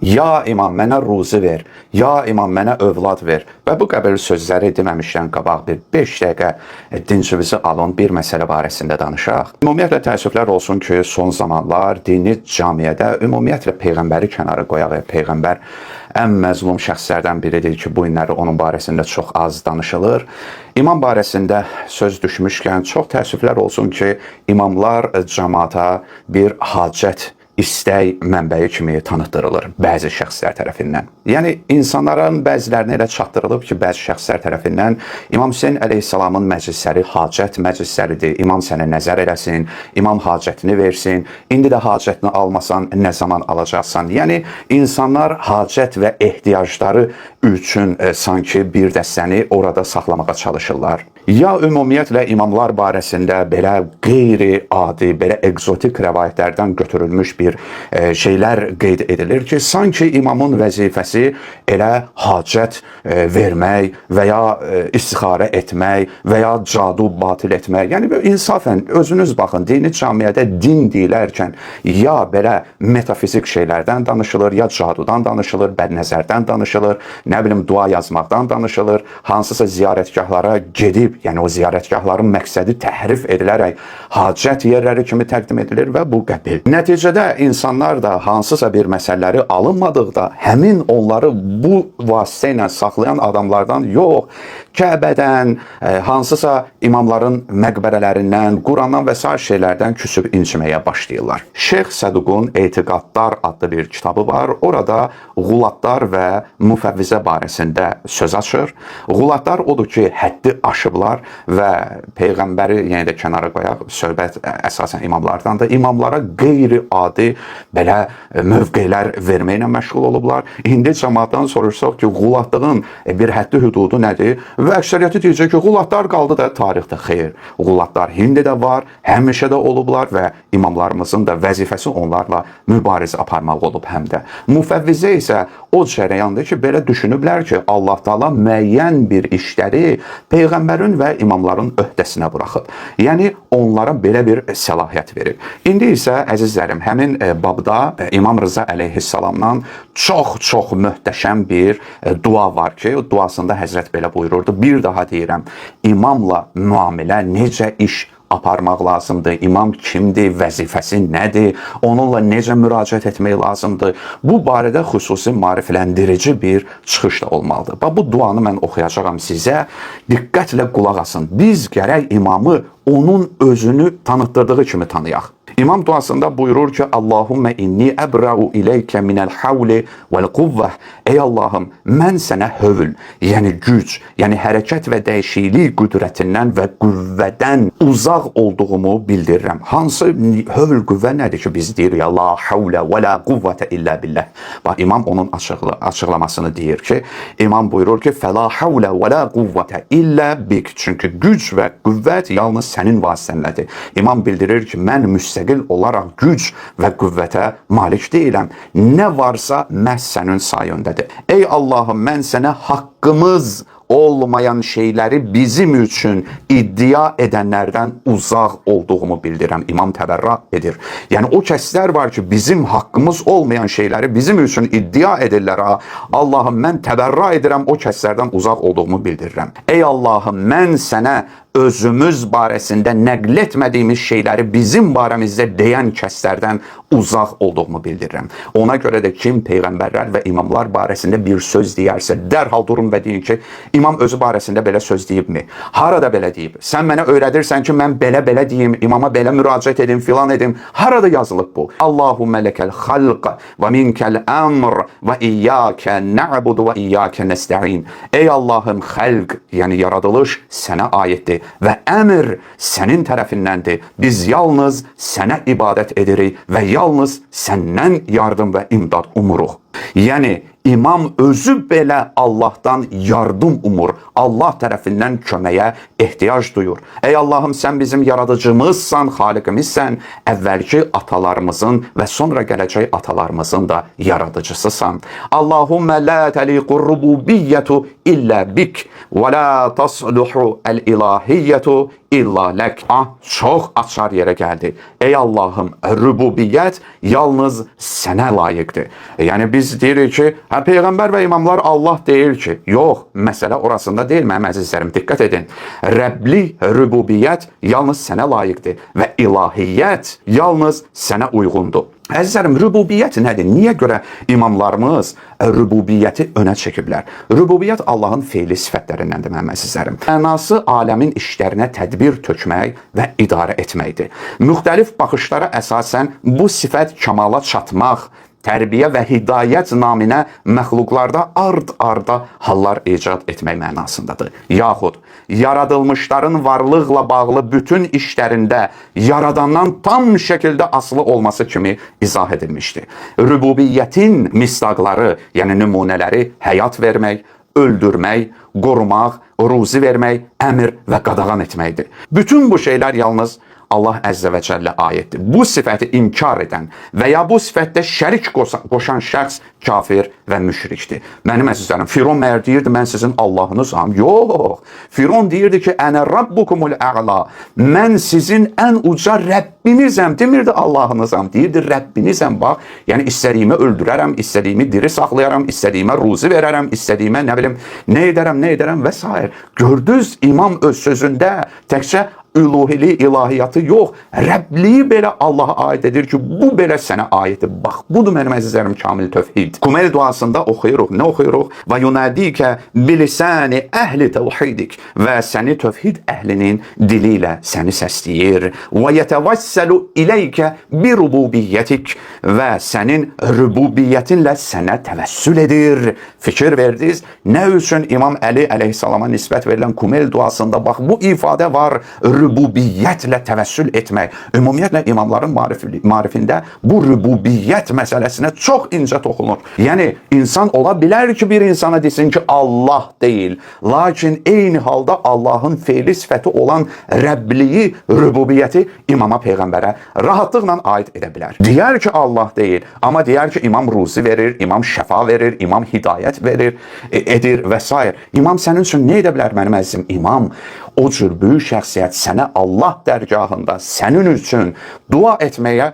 Ya imam mənə ruzi ver, ya imam mənə övlad ver. Və bu qəbil sözləri deməmişdən qabaq bir 5 dəqiqə dincimizi alın, bir məsələ barəsində danışaq. Ümumiyyətlə təəssüflər olsun ki, son zamanlar dini camiyyədə ümumiyyətlə Peyğəmbəri kənara qoyaq. Peyğəmbər ən məzlum şəxslərdən biridir ki, bu günləri onun barəsində çox az danışılır. İmam barəsində söz düşmüşkən çox təəssüflər olsun ki, imamlar cəmaata bir hacət, istək mənbəyi kimi tanıtdırılır bəzi şəxslər tərəfindən. Yəni, insanların bəzilərinə elə çatdırılıb ki, bəzi şəxslər tərəfindən İmam Hüseyn əleyhissalamın məclisləri hacət məclisləridir. İmam sənə nəzər eləsin, imam hacətini versin, indi də hacətini almasan nə zaman alacaqsan. Yəni, insanlar hacət və ehtiyacları üçün sanki bir dəstəni orada saxlamağa çalışırlar. Ya ümumiyyətlə imamlar barəsində belə qeyri-adi, belə egzotik rəvayətlərdən götürülmüş bir şeylər qeyd edilir ki, sanki imamın vəzifəsi elə hacət vermək və ya istixarə etmək və ya cadu batil etmək. Yəni, insafən, özünüz baxın, dini camiyyədə din deyilərkən ya belə metafizik şeylərdən danışılır, ya cadudan danışılır, bədnəzərdən danışılır, nə bilim, dua yazmaqdan danışılır, hansısa ziyarətgahlara gedib, yəni o ziyarətgahların məqsədi təhrif edilərək hacət yerləri kimi təqdim edilir və bu qəbil. Nəticədə insanlar da hansısa bir məsələləri alınmadıqda həmin onları bu vasitə ilə saxlayan adamlardan yox, Kəbədən, hansısa imamların məqbərələrindən, Qurandan və s. şeylərdən küsüb inciməyə başlayırlar. Şeyx Səduqun Etiqadlar adlı bir kitabı var. Orada qulatlar və müfəvvizə barəsində söz açır. Qulatlar odur ki, həddi aşıblar və Peyğəmbəri yenə də kənara qoyaq, söhbət əsasən imamlardan da imamlara qeyri-adi belə mövqelər verməklə məşğul olublar. İndi cəmaatdan soruşsaq ki, qulatlığın bir həddi hüdudu nədir? Və əksəriyyəti deyəcək ki, qulatlar qaldı da tarixdə. Xeyr, qulatlar indi də var, həmişə də olublar və imamlarımızın da vəzifəsi onlarla mübarizə aparmaq olub həm də. Müfəvvizə isə o cərəyandır ki, belə düşünüblər ki, Allah Taala müəyyən bir işləri Peyğəmbərin və imamların öhdəsinə buraxıb. Yəni, onlara belə bir səlahiyyət verib. İndi isə, əzizlərim, həmin babda İmam Rıza əleyhissalamdan çox möhtəşəm bir dua var ki, duasında Həzrət belə buyururdu. Bir daha deyirəm, imamla müamilə necə iş aparmaq lazımdır, imam kimdir, vəzifəsi nədir, onunla necə müraciət etmək lazımdır. Bu barədə xüsusi maarifləndirici bir çıxış da olmalıdır. Bu duanı mən oxuyacağam sizə, diqqətlə qulaq asın. Biz gərək imamı onun özünü tanıtdırdığı kimi tanıyaq. İmam duasında buyurur ki, Allahümmə inni əbrəu iləykə minəl havli vəl-quvvəh. Ey Allahım, mən sənə hövl, yəni güc, yəni hərəkət və dəyişiklik qüdrətindən və qüvvədən uzaq olduğumu bildirirəm. Hansı hövl qüvvə nədir ki, biz deyirik, la havlə və la quvvətə illə billəh. Bax, imam onun açıqlamasını deyir ki, imam buyurur ki, fəla havlə və la quvvətə illə bik. Çünki güc və qüvvət yalnız sənin vasitənlədir. İmam bildirir ki, mən müstəqil olaraq güc və qüvvətə malik deyiləm. Nə varsa məhz sənin sayəndədir. Ey Allahım, mən sənə haqqımız olmayan şeyləri bizim üçün iddia edənlərdən uzaq olduğumu bildirəm. İmam təbərrə edir. Yəni, o kəslər var ki, bizim haqqımız olmayan şeyləri bizim üçün iddia edirlər. Allahım, mən təbərrə edirəm, o kəslərdən uzaq olduğumu bildirirəm. Ey Allahım, mən sənə özümüz barəsində nəql etmədiyimiz şeyləri bizim barəmizdə deyən kəslərdən uzaq olduğumu bildirirəm. Ona görə də kim peyğəmbərlər və imamlar barəsində bir söz deyərsə, dərhal durun və deyin ki, imam özü barəsində belə söz deyibmi? Harada belə deyib? Sən mənə öyrədirsən ki, mən belə deyim, imama belə müraciət edim, filan edim. Harada yazılıb bu? Allahümmə ləkəl xalq və minkəl əmr və iyyəkə nə'budu və iyyəkə nəstə'in. Ey Allahım, xəlq, yəni yaradılış sənə aiddir və əmr sənin tərəfindəndir. Biz yalnız sənə ibadət edirik və yalnız səndən yardım və imdad umuruq. Yəni, imam özü belə Allahdan yardım umur, Allah tərəfindən köməyə ehtiyac duyur. Ey Allahım, sən bizim yaradıcımızsan, xaliqimizsən, əvvəlki atalarımızın və sonra gələcək atalarımızın da yaradıcısısan. Allahümmə la təliqur rububiyyətu illə bik və la tasluhu əl-ilahiyyətu illa lək. Çox açar yerə gəldi. Ey Allahım, rübubiyyət yalnız sənə layiqdir. Yəni biz deyirik ki, Peyğəmbər və imamlar Allah deyir ki, yox, məsələ orasında deyil mənim əzizlərim, diqqət edin. Rəbli rübubiyyət yalnız sənə layiqdir və ilahiyyət yalnız sənə uyğundur. Əzizlərim, rübubiyyət nədir? Niyə görə imamlarımız rübubiyyəti önə çəkiblər? Rübubiyyət Allahın feili sifətlərindəndir mənim əzizlərim. Mənası aləmin işlərinə tədbir tökmək və idarə etməkdir. Müxtəlif baxışlara əsasən bu sifət kamala çatmaq, tərbiyə və hidayət naminə məxluqlarda ard-arda hallar icad etmək mənasındadır. Yaxud, yaradılmışların varlıqla bağlı bütün işlərində yaradandan tam şəkildə asılı olması kimi izah edilmişdir. Rübubiyyətin misdaqları, yəni nümunələri həyat vermək, öldürmək, qorumaq, ruzi vermək, əmr və qadağan etməkdir. Bütün bu şeylər yalnız Allah Əzzə və Cəllə aiddir. Bu sifəti inkar edən və ya bu sifətdə şərik qoşan şəxs kafir və müşrikdir. Mənim əzizlərim, Firon məyər deyirdi, mən sizin Allahınızam? Yox. Firon deyirdi ki, ənə rabbukumul ə'la. Mən sizin ən uca Rəbbinizəm. Demirdi Allahınızam, deyirdi Rəbbinizəm. Bax, yəni istədiyimi öldürərəm, istədiyimi diri saxlayaram, istədiyimə ruzi verərəm, istədiyimə nə bilim, nə edərəm və s. Gördünüz, imam öz sözündə təkcə üluhili, ilahiyyatı yox, Rəbliyi belə Allaha aid edir ki, bu belə sənə aiddir. Bax, budur mənim əzizlərim kamil tövhid. Kumel duasında oxuyuruq, nə oxuyuruq? Və yunədikə bilisəni əhli təvhidik. Və səni tövhid əhlinin dili ilə səni səsləyir. Və yətəvəssəlu iləykə bi rububiyyətik. Və sənin rübubiyyətinlə sənə təvəssül edir. Fikir verdiniz, nə üçün İmam Əli əleyhissalama nisbət verilən Kumel duasında bax, bu ifadə var, rübubiyyətlə təvəssül etmək. Ümumiyyətlə imamların marifində bu rübubiyyət məsələsinə çox incə toxunur. Yəni insan ola bilər ki, bir insana desin ki, Allah deyil. Lakin eyni halda Allahın feili sifəti olan Rəbliyi, rübubiyyəti imama, peyğəmbərə rahatlıqla aid edə bilər. Deyər ki, Allah deyil, amma deyər ki, imam ruzi verir, imam şəfa verir, imam hidayət verir, edir və s. İmam sənin üçün nə edə bilər mənim əzizim? İmam o cür böyük şəxsiyyət sənə Allah dərgahında sənin üçün dua etməyə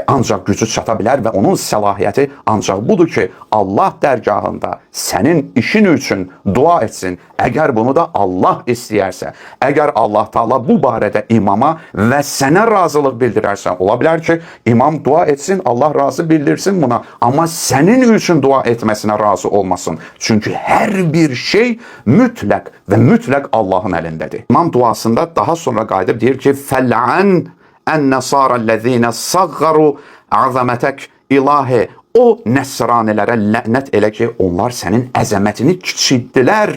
ancaq gücü çata bilər və onun səlahiyyəti ancaq budur ki, Allah dərgahında sənin işin üçün dua etsin. Əgər bunu da Allah istəyərsə, əgər Allah Taala bu barədə imama və sənə razılıq bildirərsə, ola bilər ki, imam dua etsin, Allah razı bildirsin buna, amma sənin üçün dua etməsinə razı olmasın. Çünki hər bir şey mütləq və mütləq Allahın əlindədir. İmam duasında daha sonra qayıdıb deyir ki, fəl'an ən-nəsarəl-ləzīnə səğğaru əzəmətək ilahi. O nəsranilərə lənət elə ki, onlar sənin əzəmətini kiçiltdilər.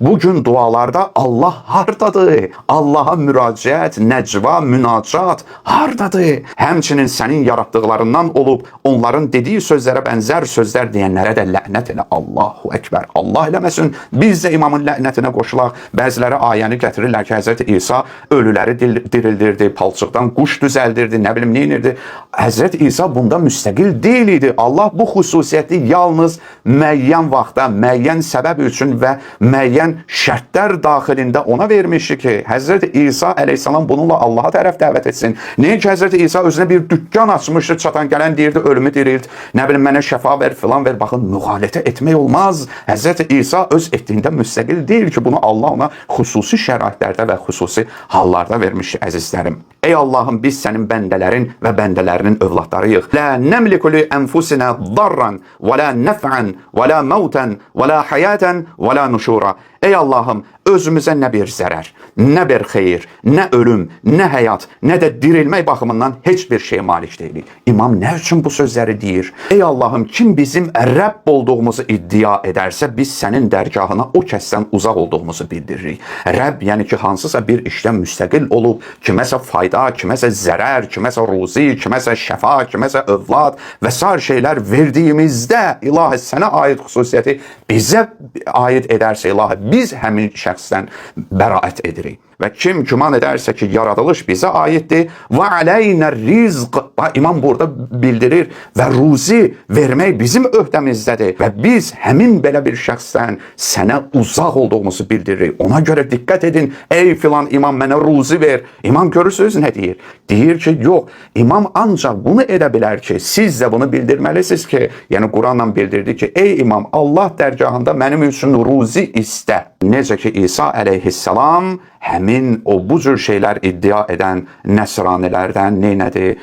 Bugün dualarda Allah hardadır? Allaha müraciət, nəcva, münacat hardadır? Həmçinin sənin yaratdıqlarından olub, onların dediyi sözlərə bənzər sözlər deyənlərə də lənət elə. Allahu Ekber. Allah eləməsin, biz də imamın lənətinə qoşulaq. Bəziləri ayəni gətirirlər ki, Həzrəti İsa ölüləri dirildirdi, palçıqdan quş düzəldirdi, nə bilim, neynirdi. Həzrəti İsa bunda müstəqil deyil idi. Allah bu xüsusiyyəti yalnız müəyyən vaxtda, müəyyən səbəb üçün və müəyyən şərtlər daxilində ona vermişdi ki, Həzrəti İsa əleyhissalam bununla Allaha tərəf dəvət etsin. Nəyə ki, Həzrəti İsa özünə bir dükkan açmışdı, çatan gələn deyirdi, ölümü dirilt, nə bilim, mənə şəfa ver, filan ver. Baxın, müğalətə etmək olmaz. Həzrəti İsa öz etdiyində müstəqil deyil ki, bunu Allah ona xüsusi şəraitlərdə və xüsusi hallarda vermişdi, əzizlərim. Ey Allahım, biz sənin bəndələrin və bəndələrinin övladlarıyıq. Lə nəmliku li ənfusinə darran, və lə nəf'ən, və lə məvtən, və lə həyətən, və lə nuşura. Ey Allahım, özümüzə nə bir zərər, nə bir xeyir, nə ölüm, nə həyat, nə də dirilmək baxımından heç bir şey malik deyilik. İmam nə üçün bu sözləri deyir? Ey Allahım, kim bizim Rəbb olduğumuzu iddia edərsə, biz sənin dərgahına o kəsdən uzaq olduğumuzu bildiririk. Rəbb, yəni ki, hansısa bir işdən müstəqil olub, kiməsə fayda, kiməsə zərər, kiməsə ruzi, kiməsə şəfa, kiməsə övlad və s. şeylər verdiyimizdə, ilahi, sənə aid xüsusiyyəti bizə aid edərsə, ilahi, biz həmin şəxsdən bəraət edirik. Və kim güman edərsə ki, yaradılış bizə aiddir və aleynə rizq. İmam burada bildirir və ruzi vermək bizim öhdəmizdədir və biz həmin belə bir şəxsdən sənə uzaq olduğumuzu bildiririk. Ona görə diqqət edin, ey filan imam mənə ruzi ver. İmam görürsünüz nə deyir? Deyir ki, yox, imam ancaq bunu edə bilər ki, siz də bunu bildirməlisiniz ki, yəni Quranla bildirdi ki, ey imam, Allah dərgahında mənim üçün ruzi istə. Necə ki, İsa əleyhissalam həmin o bu cür şeylər iddia edən nəsranilərdən neynədi?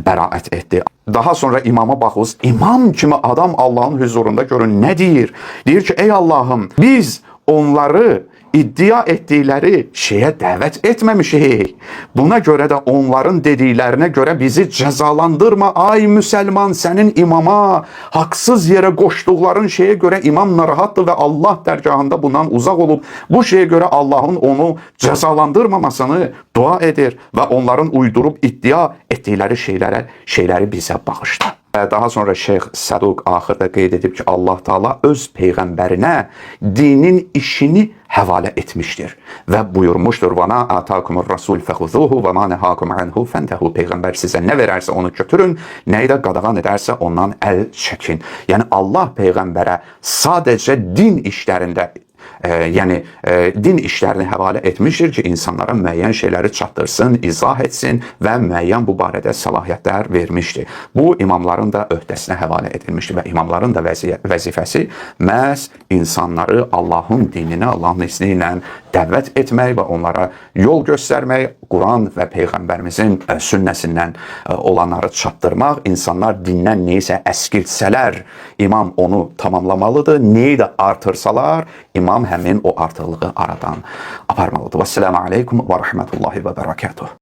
Bəraət etdi. Daha sonra imama baxırız. İmam kimi adam Allahın huzurunda görün nə deyir? Deyir ki, ey Allahım, biz onları iddia etdikləri şeyə dəvət etməmişik. Buna görə də onların dediklərinə görə bizi cəzalandırma. Ay müsəlman, sənin imama haqsız yerə qoşduqların şeyə görə imam narahatdır və Allah dərgahında bundan uzaq olub. Bu şeyə görə Allahın onu cəzalandırmamasını dua edir və onların uydurub iddia etdikləri şeyləri bizə bağışla. Daha sonra Şeyx Səduq axırda qeyd edib ki, Allah Taala öz peyğəmbərinə dinin işini həvalə etmişdir və buyurmuşdur: "Və ma atakumur rasul fəxuzuhu və ma nehakum anhu fəntehu." Peyğəmbər sizə nə verərsə onu götürün, nəyi də qadağan edərsə ondan əl çəkin. Yəni Allah peyğəmbərə sadəcə din işlərində din işlərini həvalə etmişdir ki, insanlara müəyyən şeyləri çatdırsın, izah etsin və müəyyən bu barədə səlahiyyətlər vermişdir. Bu, imamların da öhdəsinə həvalə edilmişdir və imamların da vəzifəsi məhz insanları Allahın dininə, Allahın izni ilə dəvət etmək və onlara yol göstərmək, Quran və Peyğəmbərimizin sünnəsindən olanları çatdırmaq. İnsanlar dindən neysə əskiltsələr, imam onu tamamlamalıdır. Neyi də artırsalar, imam həmin o artıqlığı aradan aparmalıdır. Vəssalamu aleykum və rəhmətullahi və bərəkatuhu.